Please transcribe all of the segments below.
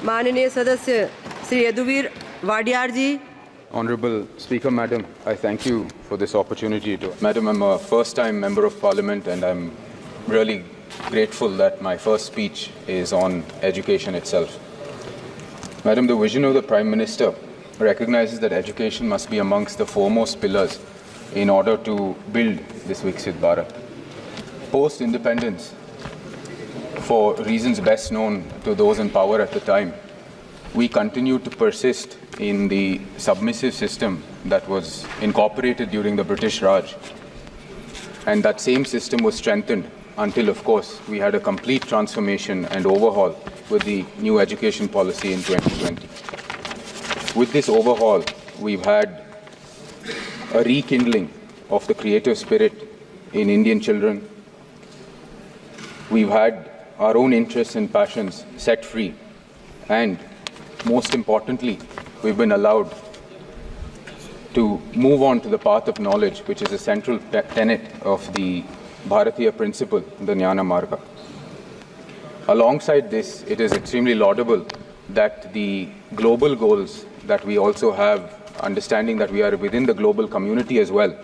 माननीय सदस्य श्री यदुवीर वाडियार जी. Honorable Speaker, Madam, I thank you for this opportunity. Madam, I'm a first-time Member of Parliament and I'm really grateful that my first speech is on education itself. Madam, the vision of the Prime Minister recognizes that education must be amongst the foremost pillars in order to build this Viksit Bharat. Post-independence, for reasons best known to those in power at the time, we continued to persist in the submissive system that was incorporated during the British Raj. And that same system was strengthened until, of course, we had a complete transformation and overhaul with the new education policy in 2020. With this overhaul, we've had a rekindling of the creative spirit in Indian children. We've had our own interests and passions set free. And most importantly, we've been allowed to move on to the path of knowledge, which is a central tenet of the Bharatiya principle, the Jnana Marga. Alongside this, it is extremely laudable that the global goals that we also have, understanding that we are within the global community as well,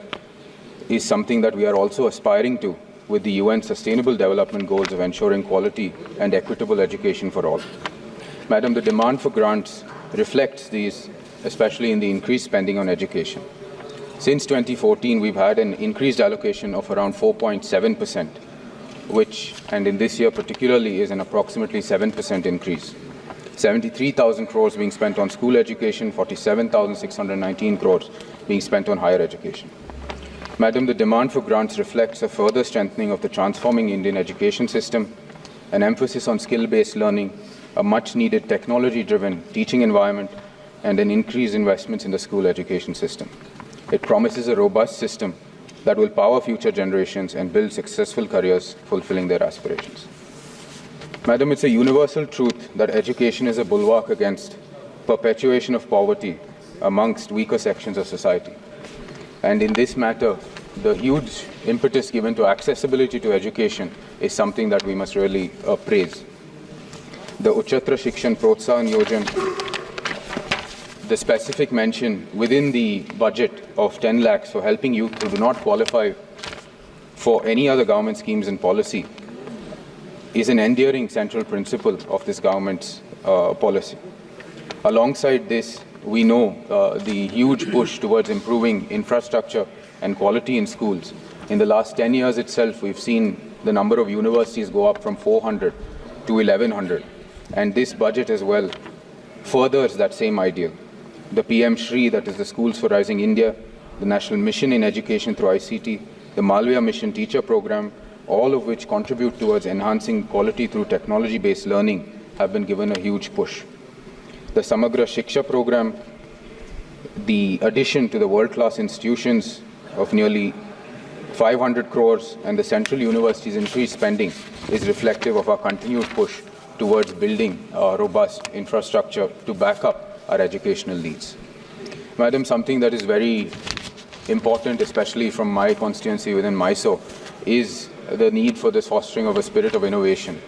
is something that we are also aspiring to with the UN Sustainable Development Goals of ensuring quality and equitable education for all. Madam, the demand for grants reflects these, especially in the increased spending on education. Since 2014, we've had an increased allocation of around 4.7%, which, and in this year particularly, is an approximately 7% increase. 73,000 crores being spent on school education, 47,619 crores being spent on higher education. Madam, the demand for grants reflects a further strengthening of the transforming Indian education system, an emphasis on skill-based learning, a much-needed technology-driven teaching environment, and an increased investments in the school education system. It promises a robust system that will power future generations and build successful careers fulfilling their aspirations. Madam, it's a universal truth that education is a bulwark against perpetuation of poverty amongst weaker sections of society. And in this matter, the huge impetus given to accessibility to education is something that we must really praise. The Uchchatra Shikshan Protsahan Yojan, the specific mention within the budget of 10 lakhs for helping youth who do not qualify for any other government schemes and policy, is an enduring central principle of this government's policy. Alongside this, we know the huge push towards improving infrastructure and quality in schools. In the last 10 years itself, we've seen the number of universities go up from 400 to 1,100. And this budget as well furthers that same ideal. The PM Shri, that is the Schools for Rising India, the National Mission in Education through ICT, the Malviya Mission Teacher Program, all of which contribute towards enhancing quality through technology-based learning, have been given a huge push. The Samagra Shiksha Program, the addition to the world-class institutions of nearly 500 crores and the central universities' increased spending is reflective of our continued push towards building robust infrastructure to back up our educational needs. Madam, something that is very important, especially from my constituency within Mysore, is the need for this fostering of a spirit of innovation.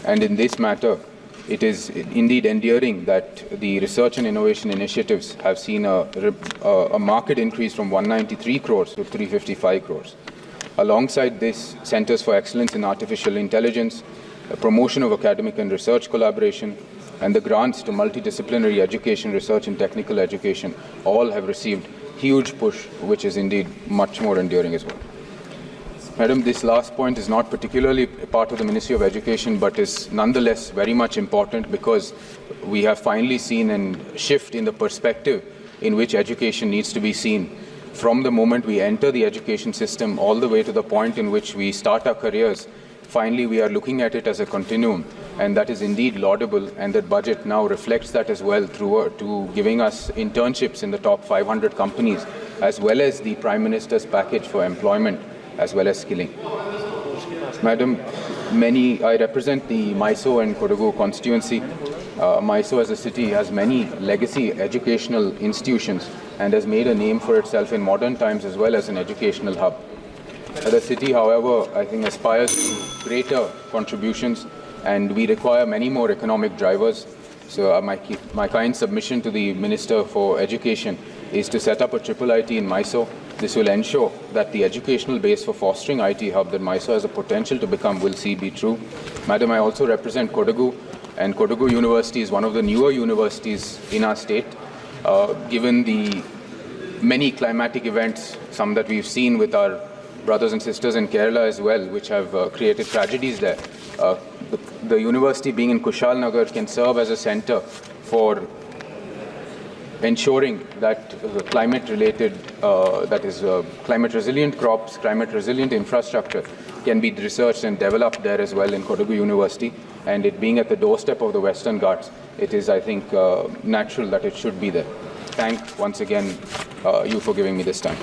And in this matter, it is indeed endearing that the research and innovation initiatives have seen a marked increase from 193 crores to 355 crores. Alongside this, Centers for Excellence in Artificial Intelligence, the promotion of academic and research collaboration, and the grants to multidisciplinary education, research and technical education all have received huge push, which is indeed much more enduring as well. Madam, this last point is not particularly a part of the Ministry of Education, but is nonetheless very much important because we have finally seen a shift in the perspective in which education needs to be seen. From the moment we enter the education system all the way to the point in which we start our careers, finally we are looking at it as a continuum, and that is indeed laudable, and that budget now reflects that as well through to giving us internships in the top 500 companies, as well as the Prime Minister's package for employment, as well as skilling. Madam, I represent the Mysore and Kodagu constituency. Mysore as a city has many legacy educational institutions and has made a name for itself in modern times as well as an educational hub. The city, however, I think aspires to greater contributions, and we require many more economic drivers. So my kind submission to the Minister for Education is to set up a triple IT in Mysore. This will ensure that the educational base for fostering IT hub that Mysore has a potential to become will see be true. Madam, I also represent Kodagu, and Kodagu University is one of the newer universities in our state. Given the many climatic events, some that we've seen with our brothers and sisters in Kerala as well, which have created tragedies there, the university being in Kushal Nagar can serve as a center for ensuring that climate-related, climate-resilient crops, climate-resilient infrastructure can be researched and developed there as well in Kodagu University. And it being at the doorstep of the Western Ghats, it is, I think, natural that it should be there. Thank once again you for giving me this time.